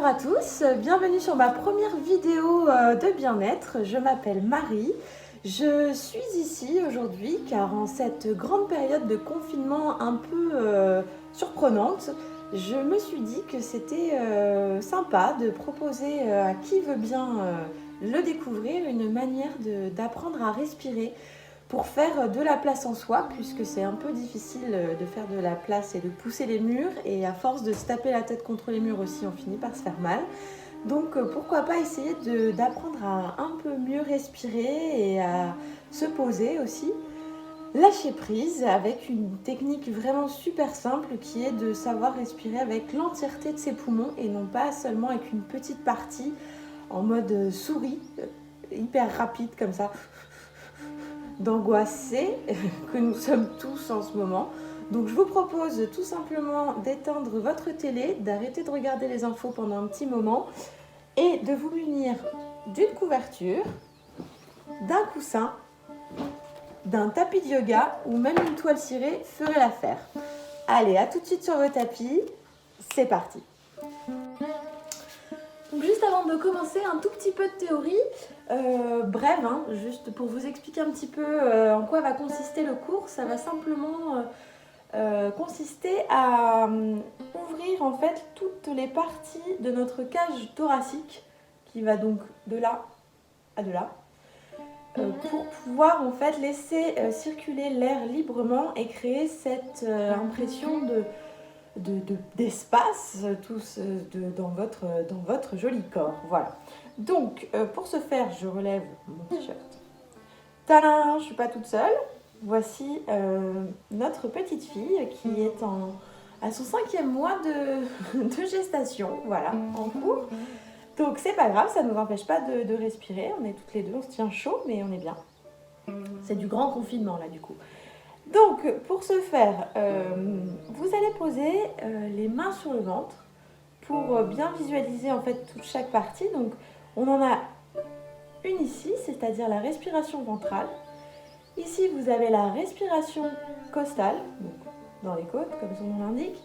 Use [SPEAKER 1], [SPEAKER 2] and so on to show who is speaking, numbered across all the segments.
[SPEAKER 1] Bonjour à tous, bienvenue sur ma première vidéo de bien-être. Je m'appelle Marie. Je suis ici aujourd'hui car en cette grande période de confinement un peu surprenante, je me suis dit que c'était sympa de proposer à qui veut bien le découvrir une manière d'apprendre à respirer pour faire de la place en soi, puisque c'est un peu difficile de faire de la place et de pousser les murs, et à force de se taper la tête contre les murs aussi, on finit par se faire mal. Donc pourquoi pas essayer d'apprendre à un peu mieux respirer et à se poser aussi. Lâcher prise avec une technique vraiment super simple qui est de savoir respirer avec l'entièreté de ses poumons et non pas seulement avec une petite partie en mode souris, hyper rapide comme ça, d'angoissés que nous sommes tous en ce moment. Donc je vous propose tout simplement d'éteindre votre télé, d'arrêter de regarder les infos pendant un petit moment et de vous munir d'une couverture, d'un coussin, d'un tapis de yoga ou même une toile cirée ferait l'affaire. Allez, à tout de suite sur vos tapis, c'est parti. Donc juste avant de commencer, un tout petit peu de théorie, brève, juste pour vous expliquer un petit peu en quoi va consister le cours. Ça va simplement consister à ouvrir en fait toutes les parties de notre cage thoracique qui va donc de là à de là pour pouvoir en fait laisser circuler l'air librement et créer cette impression d'espace dans votre joli corps. Voilà. Donc, pour ce faire, je relève mon t-shirt. Tadam, je ne suis pas toute seule. Voici notre petite fille qui est à son 5e mois de gestation, voilà, en cours. Donc, c'est pas grave, ça ne nous empêche pas de respirer. On est toutes les deux, on se tient chaud, mais on est bien. C'est du grand confinement, là, du coup. Donc, pour ce faire, vous allez poser les mains sur le ventre pour bien visualiser en fait chaque partie. Donc, on en a une ici, c'est-à-dire la respiration ventrale. Ici, vous avez la respiration costale, donc dans les côtes, comme son nom l'indique.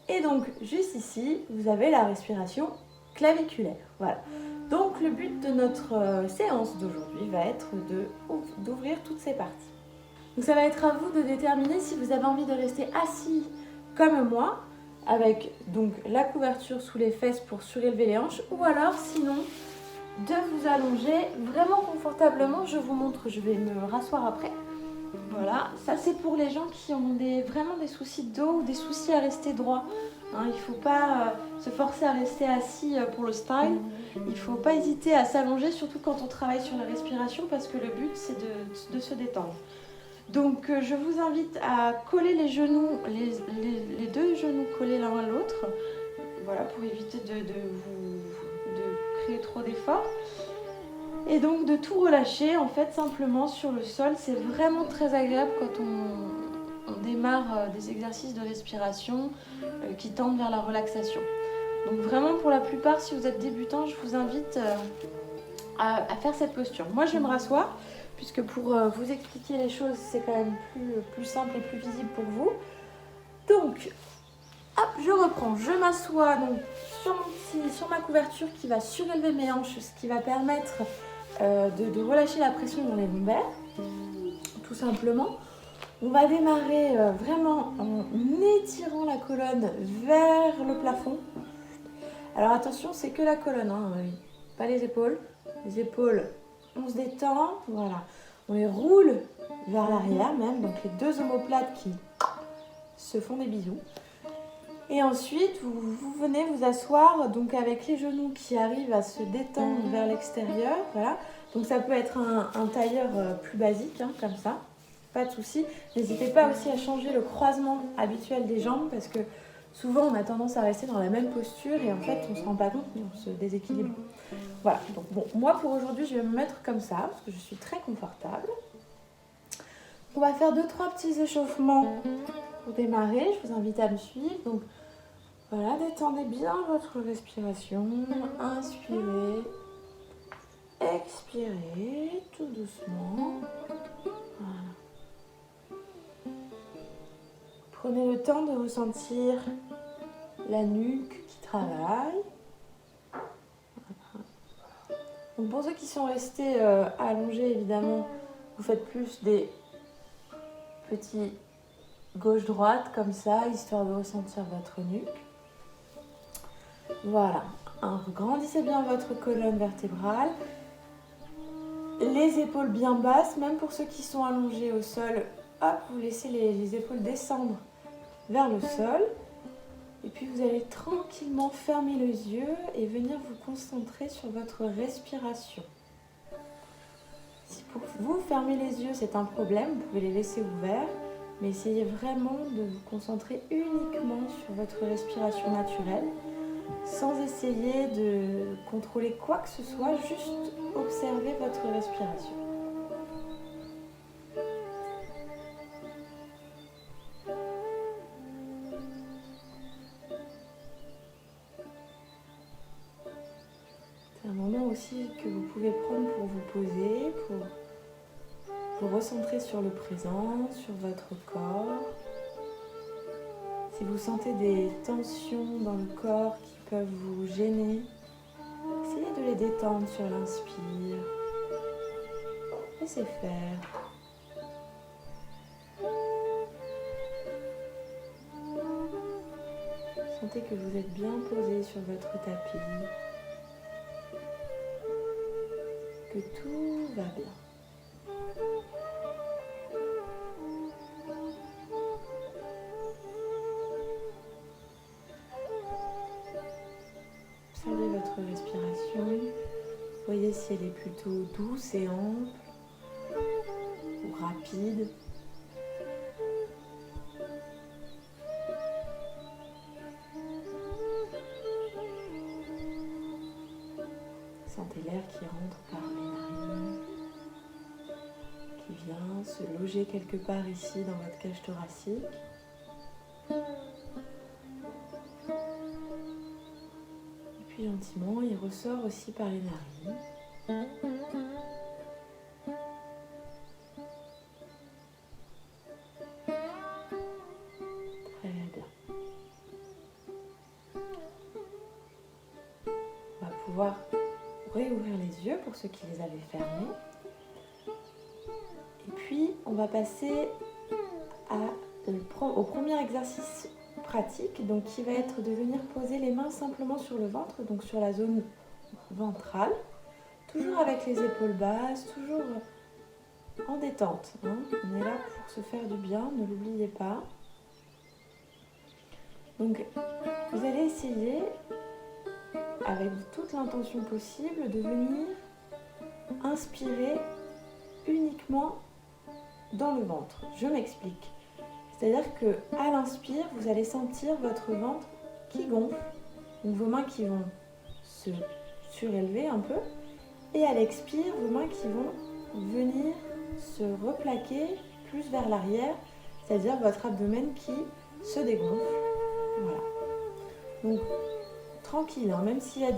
[SPEAKER 1] Et donc, juste ici, vous avez la respiration claviculaire. Voilà. Donc, le but de notre séance d'aujourd'hui va être d'ouvrir toutes ces parties. Donc ça va être à vous de déterminer si vous avez envie de rester assis comme moi, avec donc la couverture sous les fesses pour surélever les hanches, ou alors sinon de vous allonger vraiment confortablement. Je vous montre, je vais me rasseoir après. Voilà, ça c'est pour les gens qui ont vraiment des soucis de dos ou des soucis à rester droit. Il ne faut pas se forcer à rester assis pour le style. Il ne faut pas hésiter à s'allonger, surtout quand on travaille sur la respiration, parce que le but c'est de se détendre. Donc je vous invite à coller les genoux, les deux genoux collés l'un à l'autre, voilà, pour éviter de créer trop d'efforts. Et donc de tout relâcher en fait simplement sur le sol. C'est vraiment très agréable quand on démarre des exercices de respiration qui tendent vers la relaxation. Donc vraiment pour la plupart, si vous êtes débutant, je vous invite à faire cette posture. Moi je vais me rasseoir, puisque pour vous expliquer les choses, c'est quand même plus simple et plus visible pour vous. Donc, hop, je reprends, je m'assois donc sur ma couverture qui va surélever mes hanches, ce qui va permettre de relâcher la pression dans les lombaires, tout simplement. On va démarrer vraiment en étirant la colonne vers le plafond. Alors attention, c'est que la colonne, pas les épaules. Les épaules, on se détend, voilà. On les roule vers l'arrière même, donc les deux omoplates qui se font des bisous. Et ensuite, vous venez vous asseoir donc avec les genoux qui arrivent à se détendre vers l'extérieur, voilà. Donc ça peut être un tailleur plus basique, comme ça, pas de souci. N'hésitez pas aussi à changer le croisement habituel des jambes parce que souvent on a tendance à rester dans la même posture et en fait on ne se rend pas compte mais on se déséquilibre. Voilà, donc bon, moi pour aujourd'hui je vais me mettre comme ça parce que je suis très confortable. On va faire 2-3 petits échauffements pour démarrer, je vous invite à me suivre. Donc voilà, détendez bien votre respiration, inspirez, expirez tout doucement. Voilà. Prenez le temps de ressentir la nuque qui travaille. Donc pour ceux qui sont restés allongés, évidemment, vous faites plus des petits gauche-droite comme ça, histoire de ressentir votre nuque. Voilà. Grandissez bien votre colonne vertébrale. Les épaules bien basses, même pour ceux qui sont allongés au sol. Hop, vous laissez les épaules descendre vers le sol. Et puis vous allez tranquillement fermer les yeux et venir vous concentrer sur votre respiration. Si pour vous fermer les yeux c'est un problème, vous pouvez les laisser ouverts, mais essayez vraiment de vous concentrer uniquement sur votre respiration naturelle, sans essayer de contrôler quoi que ce soit, juste observez votre respiration. C'est un moment aussi que vous pouvez prendre pour vous poser, pour vous recentrer sur le présent, sur votre corps. Si vous sentez des tensions dans le corps qui peuvent vous gêner, essayez de les détendre sur l'inspire. Laissez faire. Sentez que vous êtes bien posé sur votre tapis, que tout va bien. Observez votre respiration. Voyez si elle est plutôt douce et ample ou rapide. Sentez l'air qui rentre par les narines, qui vient se loger quelque part ici dans votre cage thoracique. Et puis gentiment, il ressort aussi par les narines. Très bien. On va pouvoir réouvrir les yeux pour ceux qui les avaient fermés. Et puis, on va passer au premier exercice pratique, donc qui va être de venir poser les mains simplement sur le ventre, donc sur la zone ventrale, toujours avec les épaules basses, toujours en détente. On est là pour se faire du bien, ne l'oubliez pas. Donc, vous allez essayer, avec toute l'intention possible, de venir inspirer uniquement dans le ventre. Je m'explique. C'est-à-dire qu'à l'inspire, vous allez sentir votre ventre qui gonfle, donc vos mains qui vont se surélever un peu, et à l'expire, vos mains qui vont venir se replaquer plus vers l'arrière, c'est-à-dire votre abdomen qui se dégonfle. Voilà. Donc, tranquille, hein, même s'il y a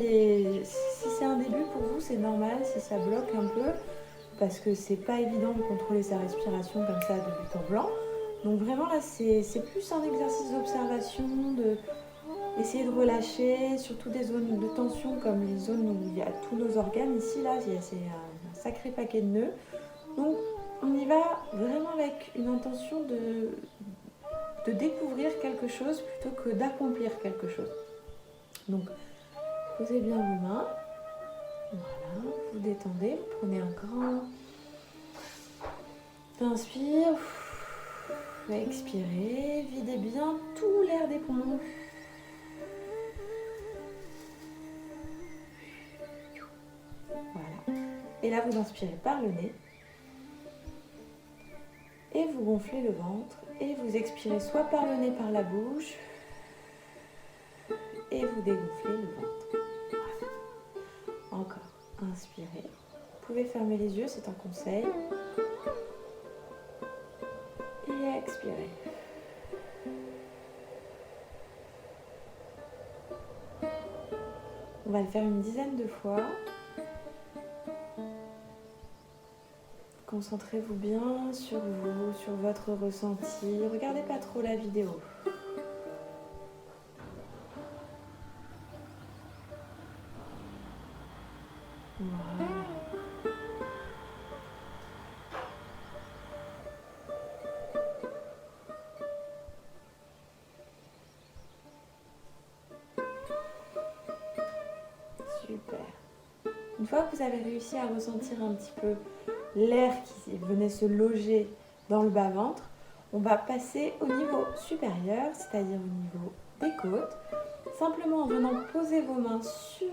[SPEAKER 1] si c'est un début pour vous, c'est normal si ça bloque un peu, parce que c'est pas évident de contrôler sa respiration comme ça de but en blanc. Donc vraiment là, c'est plus un exercice d'observation, essayer de relâcher, surtout des zones de tension comme les zones où il y a tous nos organes. Ici, là, c'est un sacré paquet de nœuds. Donc on y va vraiment avec une intention de découvrir quelque chose plutôt que d'accomplir quelque chose. Donc posez bien vos mains. Voilà, vous détendez, vous prenez un grand inspire, expirez, videz bien tout l'air des poumons. Voilà. Et là, vous inspirez par le nez. Et vous gonflez le ventre. Et vous expirez soit par le nez, par la bouche. Et vous dégonflez le ventre. Voilà. Encore. Inspirez. Vous pouvez fermer les yeux, c'est un conseil. Et expirez. On va le faire une dizaine de fois. Concentrez-vous bien sur vous, sur votre ressenti. Regardez pas trop la vidéo. Voilà. Une fois que vous avez réussi à ressentir un petit peu l'air qui venait se loger dans le bas-ventre, on va passer au niveau supérieur, c'est-à-dire au niveau des côtes, simplement en venant poser vos mains sur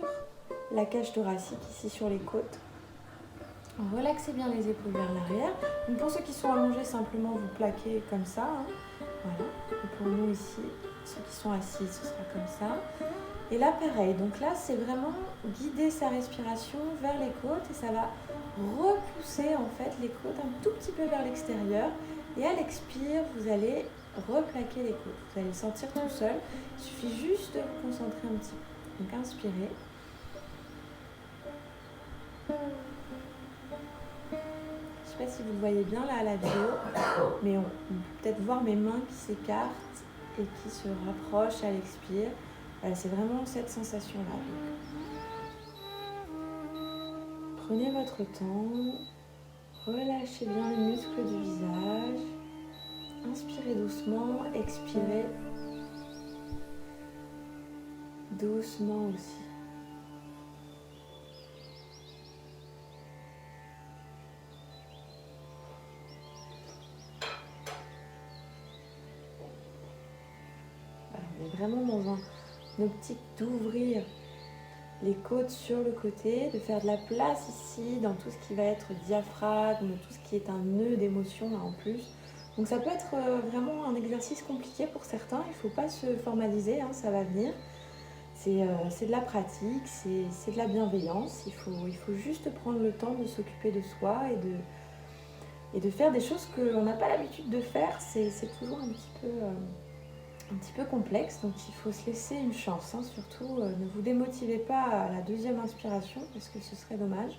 [SPEAKER 1] la cage thoracique, ici sur les côtes. Relaxez bien les épaules vers l'arrière. Donc pour ceux qui sont allongés, simplement vous plaquez comme ça. Voilà. Et pour nous ici, ceux qui sont assis, ce sera comme ça. Et là, pareil. Donc là, c'est vraiment guider sa respiration vers les côtes et ça va repousser en fait les côtes un tout petit peu vers l'extérieur. Et à l'expire, vous allez replaquer les côtes. Vous allez le sentir tout seul. Il suffit juste de vous concentrer un petit peu. Donc inspirez. Je ne sais pas si vous voyez bien là à la vidéo, mais on peut peut-être voir mes mains qui s'écartent et qui se rapprochent à l'expire. Voilà, c'est vraiment cette sensation-là. Prenez votre temps, relâchez bien les muscles du visage, inspirez doucement, expirez doucement aussi. On est vraiment dans une optique d'ouvrir les côtes sur le côté, de faire de la place ici dans tout ce qui va être diaphragme, tout ce qui est un nœud d'émotion là en plus. Donc ça peut être vraiment un exercice compliqué pour certains, il ne faut pas se formaliser, hein, ça va venir. C'est de la pratique, c'est de la bienveillance, il faut juste prendre le temps de s'occuper de soi et de faire des choses qu'on n'a pas l'habitude de faire, c'est toujours un petit peu complexe, donc il faut se laisser une chance, hein. Surtout ne vous démotivez pas à la deuxième inspiration parce que ce serait dommage.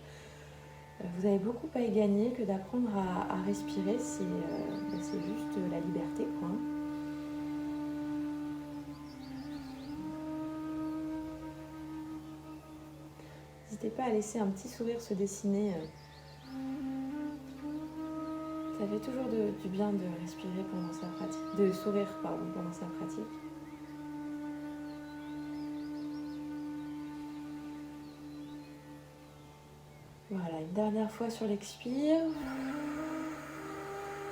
[SPEAKER 1] Vous avez beaucoup à y gagner que d'apprendre à respirer, c'est juste la liberté, quoi. N'hésitez pas à laisser un petit sourire se dessiner. Ça fait toujours du bien de respirer pendant sa pratique, de sourire pendant sa pratique. Voilà, une dernière fois sur l'expire.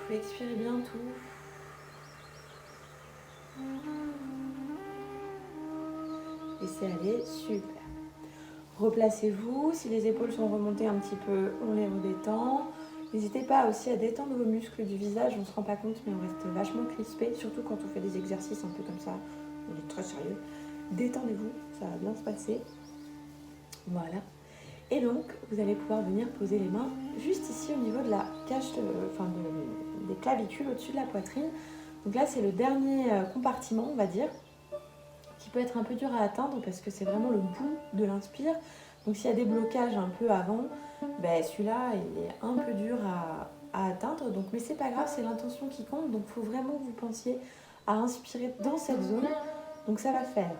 [SPEAKER 1] Vous expirez bien tout. Laissez aller, super. Replacez-vous, si les épaules sont remontées un petit peu, on les redétend. N'hésitez pas aussi à détendre vos muscles du visage, on ne se rend pas compte mais on reste vachement crispé, surtout quand on fait des exercices un peu comme ça, on est très sérieux. Détendez-vous, ça va bien se passer. Voilà. Et donc, vous allez pouvoir venir poser les mains juste ici au niveau de la cage, des clavicules au-dessus de la poitrine. Donc là, c'est le dernier compartiment, on va dire, qui peut être un peu dur à atteindre parce que c'est vraiment le bout de l'inspire. Donc s'il y a des blocages un peu avant, celui-là, il est un peu dur à atteindre. Donc, mais c'est pas grave, c'est l'intention qui compte. Donc il faut vraiment que vous pensiez à inspirer dans cette zone. Donc ça va faire.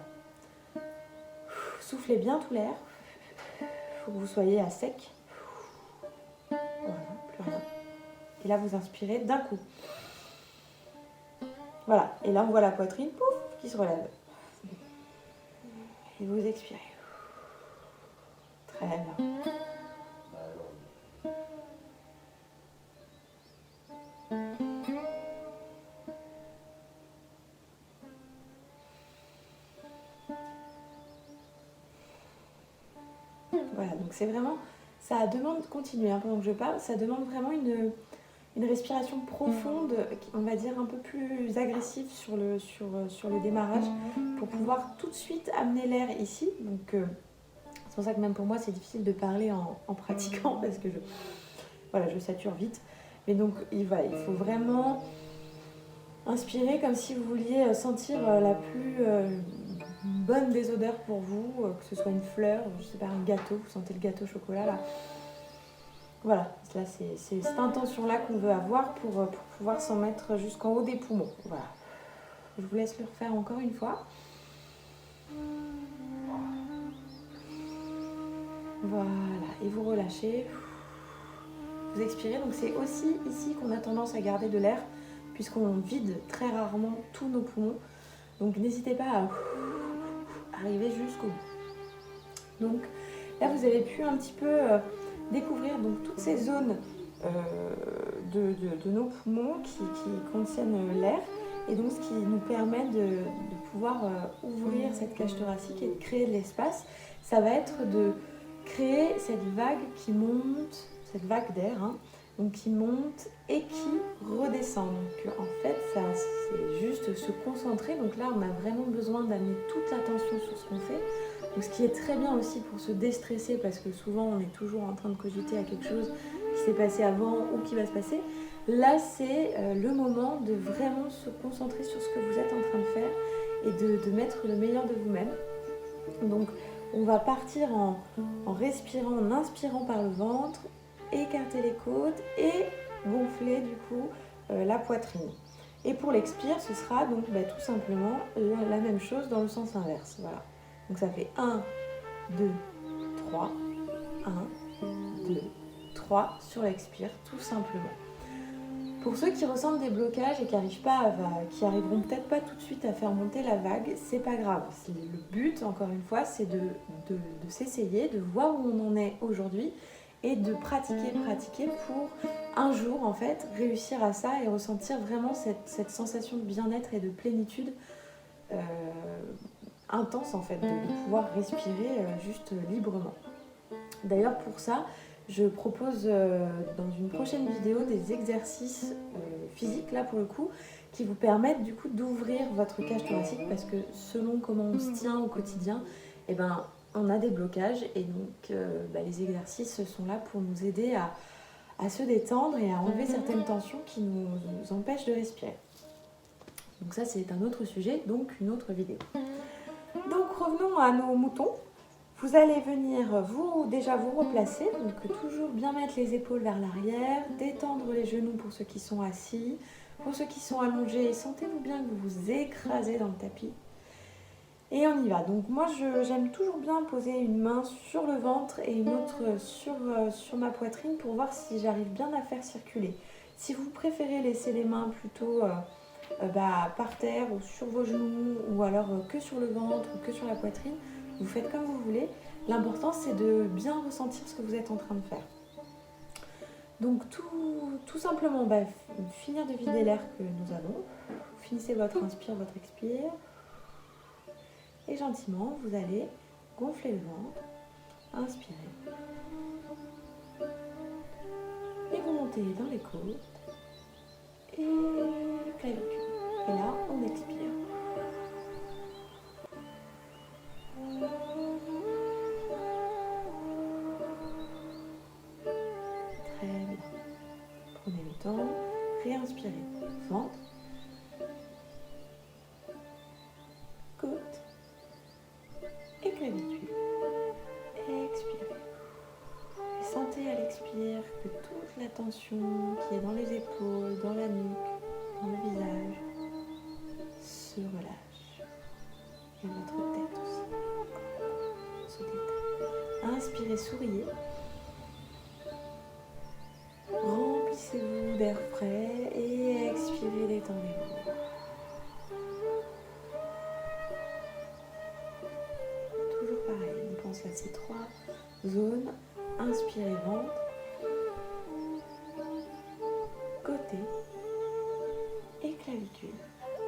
[SPEAKER 1] Soufflez bien tout l'air. Il faut que vous soyez à sec. Voilà, plus rien. Et là, vous inspirez d'un coup. Voilà. Et là, on voit la poitrine, pouf, qui se relève. Et vous expirez. Très bien. Voilà, donc c'est vraiment, ça demande, continuez pendant que je parle, ça demande vraiment une respiration profonde, on va dire un peu plus agressive sur le démarrage, pour pouvoir tout de suite amener l'air ici. Donc c'est pour ça que même pour moi c'est difficile de parler en pratiquant, parce que je sature vite. Mais donc il faut vraiment inspirer comme si vous vouliez sentir la plus bonne des odeurs pour vous, que ce soit une fleur, je sais pas, un gâteau, vous sentez le gâteau au chocolat là. Voilà, là c'est cette intention-là qu'on veut avoir pour pouvoir s'en mettre jusqu'en haut des poumons. Voilà. Je vous laisse le refaire encore une fois. Voilà, et vous relâchez. Vous expirez, donc c'est aussi ici qu'on a tendance à garder de l'air, puisqu'on vide très rarement tous nos poumons. Donc n'hésitez pas à arriver jusqu'au bout. Donc Là, vous avez pu un petit peu découvrir donc, toutes ces zones de nos poumons qui contiennent l'air et donc ce qui nous permet de pouvoir ouvrir cette cage thoracique et de créer de l'espace. Ça va être de créer cette vague qui monte, cette vague d'air, hein, donc qui monte et qui redescend. Donc en fait, ça, c'est juste se concentrer. Donc là, on a vraiment besoin d'amener toute l'attention sur ce qu'on fait. Donc, ce qui est très bien aussi pour se déstresser, parce que souvent on est toujours en train de cogiter à quelque chose qui s'est passé avant ou qui va se passer. Là, c'est le moment de vraiment se concentrer sur ce que vous êtes en train de faire et de mettre le meilleur de vous-même. Donc, on va partir en respirant, en inspirant par le ventre, écarter les côtes et gonfler du coup la poitrine. Et pour l'expire, ce sera donc tout simplement la même chose dans le sens inverse. Voilà. Donc ça fait 1, 2, 3, 1, 2, 3 sur l'expire, tout simplement. Pour ceux qui ressentent des blocages et qui arriveront peut-être pas tout de suite à faire monter la vague, c'est pas grave. Le but, encore une fois, c'est de s'essayer, de voir où on en est aujourd'hui et de pratiquer pour un jour en fait réussir à ça et ressentir vraiment cette sensation de bien-être et de plénitude intense en fait, de pouvoir respirer juste librement. D'ailleurs pour ça, je propose dans une prochaine vidéo des exercices physiques là pour le coup qui vous permettent du coup d'ouvrir votre cage thoracique parce que selon comment on se tient au quotidien, eh ben, on a des blocages et donc les exercices sont là pour nous aider à se détendre et à enlever certaines tensions qui nous empêchent de respirer. Donc ça c'est un autre sujet, donc une autre vidéo. Donc revenons à nos moutons. Vous allez venir vous replacer, donc toujours bien mettre les épaules vers l'arrière, détendre les genoux pour ceux qui sont assis. Pour ceux qui sont allongés, sentez-vous bien que vous vous écrasez dans le tapis. Et on y va. Donc moi j'aime toujours bien poser une main sur le ventre et une autre sur ma poitrine pour voir si j'arrive bien à faire circuler. Si vous préférez laisser les mains plutôt par terre ou sur vos genoux ou alors que sur le ventre ou que sur la poitrine, vous faites comme vous voulez. L'important c'est de bien ressentir ce que vous êtes en train de faire. Donc tout simplement finir de vider l'air que nous avons. Vous finissez votre inspire, votre expire. Et gentiment, vous allez gonfler le ventre, inspirer. Et vous montez dans les côtes et clavicule. Et là, on expire. Très bien. Prenez le temps, réinspirez. Ventre, côte et clavicule. Expirez. Et sentez à l'expire que toute la tension qui est dans les épaules, dans la nuque, dans le visage, se relâche. Et votre tête aussi se détend. Inspirez, souriez. Remplissez-vous d'air frais et expirez, détendez-vous. Toujours pareil, on pense à ces 3 zones. Inspirez ventre, côté et clavicule.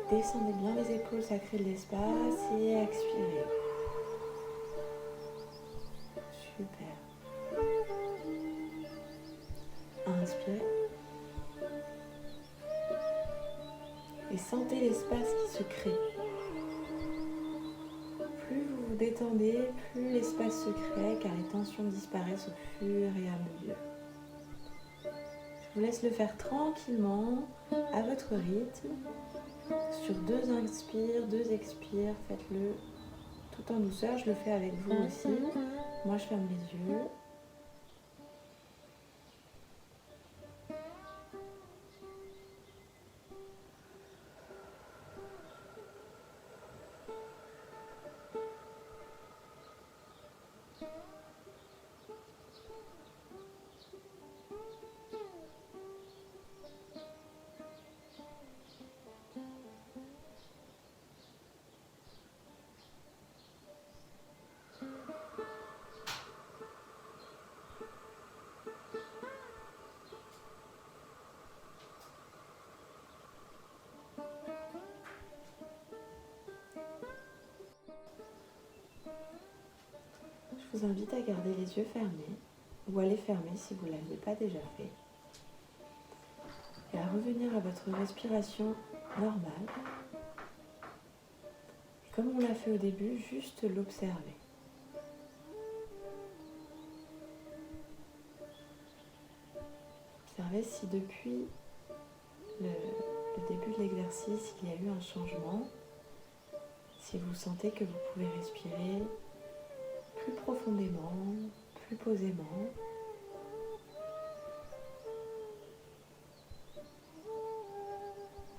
[SPEAKER 1] Descendez bien les épaules, ça crée de l'espace et expirez. Super. Inspirez. Et sentez l'espace qui se crée. Plus vous vous détendez, plus l'espace se crée car les tensions disparaissent au fur et à mesure. Je vous laisse le faire tranquillement, à votre rythme. Sur 2 inspires, 2 expires, faites-le tout en douceur. Je le fais avec vous aussi. Moi, je ferme les yeux. vous invite à garder les yeux fermés ou à les fermer si vous ne l'avez pas déjà fait. Et à revenir à votre respiration normale. Et comme on l'a fait au début, juste l'observer. Observez si depuis le début de l'exercice, il y a eu un changement. Si vous sentez que vous pouvez respirer plus profondément, plus posément.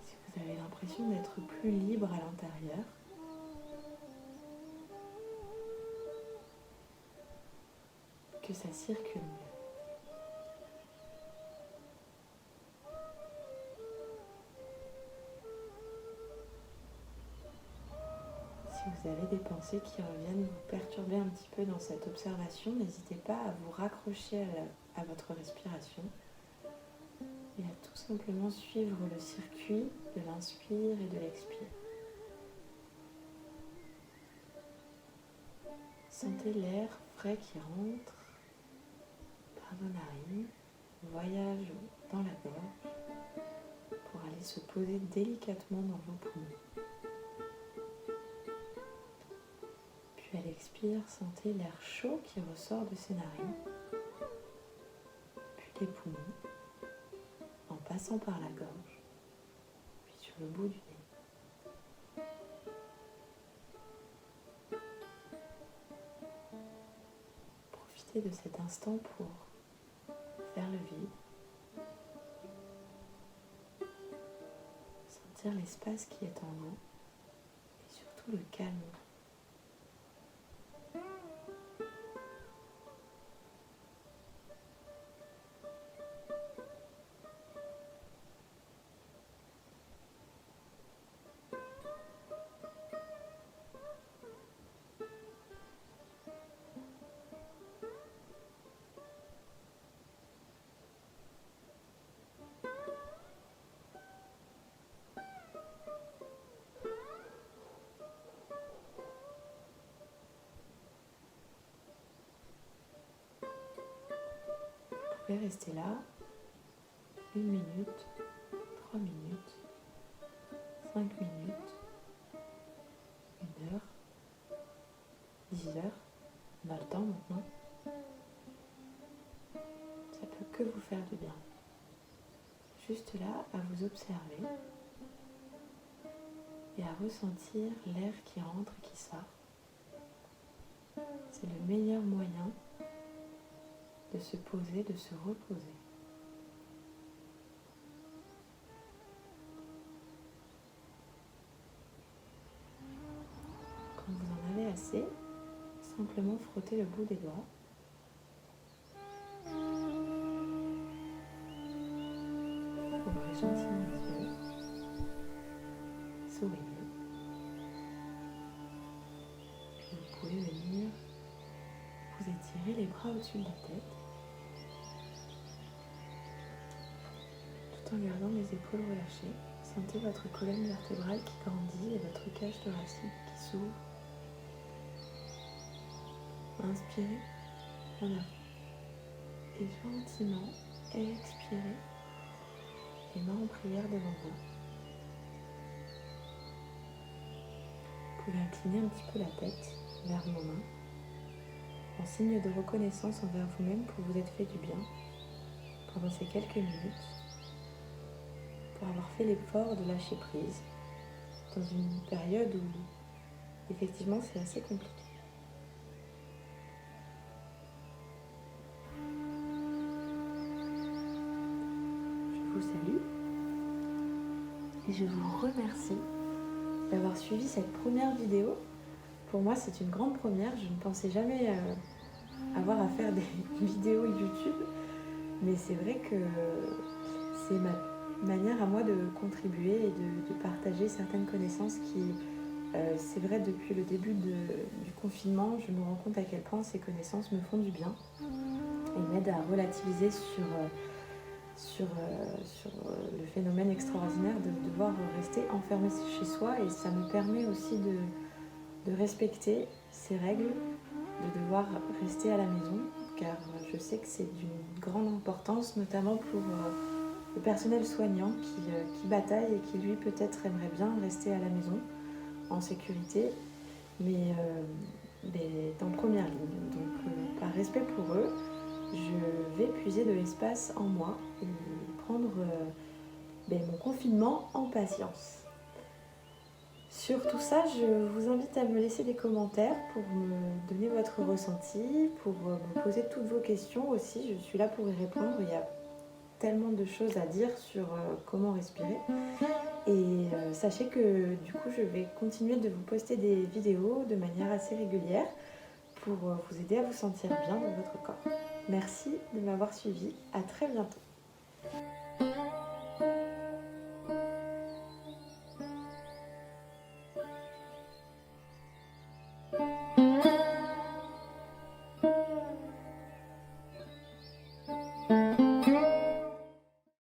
[SPEAKER 1] Si vous avez l'impression d'être plus libre à l'intérieur. Que ça circule mieux. Si vous avez des pensées qui reviennent vous perturber un petit peu dans cette observation, n'hésitez pas à vous raccrocher à votre respiration et à tout simplement suivre le circuit de l'inspire et de l'expire. Sentez l'air frais qui rentre par vos narines, voyage dans la gorge pour aller se poser délicatement dans vos poumons. Puis à l'expire, sentez l'air chaud qui ressort de ces narines, puis des poumons, en passant par la gorge, puis sur le bout du nez. Profitez de cet instant pour faire le vide, sentir l'espace qui est en vous et surtout le calme. Vous pouvez rester là 1 minute, 3 minutes, 5 minutes, 1 heure, 10 heures. On a le temps maintenant. Ça peut que vous faire du bien. Juste là, à vous observer et à ressentir l'air qui rentre et qui sort. C'est le meilleur moyen de se poser, de se reposer. Quand vous en avez assez, simplement frottez le bout des doigts. Ouvrez gentiment les yeux. Souriez. Puis vous pouvez venir vous étirer les bras au-dessus de la tête. Tout en gardant les épaules relâchées, sentez votre colonne vertébrale qui grandit et votre cage thoracique qui s'ouvre. Inspirez en avant et gentiment expirez, les mains en prière devant vous. Vous pouvez incliner un petit peu la tête vers vos mains en signe de reconnaissance envers vous-même pour vous être fait du bien pendant ces quelques minutes, pour avoir fait l'effort de lâcher prise dans une période où effectivement c'est assez compliqué. Je vous salue et je vous remercie d'avoir suivi cette première vidéo. Pour moi, c'est une grande première. Je ne pensais jamais avoir à faire des vidéos YouTube, mais c'est vrai que c'est ma manière à moi de contribuer et de partager certaines connaissances qui, c'est vrai, depuis le début du confinement, je me rends compte à quel point ces connaissances me font du bien et m'aident à relativiser sur le phénomène extraordinaire de devoir rester enfermé chez soi, et ça me permet aussi de respecter ces règles de devoir rester à la maison, car je sais que c'est d'une grande importance, notamment pour le personnel soignant qui bataille et qui lui peut-être aimerait bien rester à la maison en sécurité, mais en première ligne. Donc par respect pour eux, je vais puiser de l'espace en moi et prendre mon confinement en patience. Sur tout ça, je vous invite à me laisser des commentaires pour me donner votre ressenti, pour me poser toutes vos questions aussi. Je suis là pour y répondre. Il y a tellement de choses à dire sur comment respirer. Et sachez que du coup, je vais continuer de vous poster des vidéos de manière assez régulière pour vous aider à vous sentir bien dans votre corps. Merci de m'avoir suivi. À très bientôt.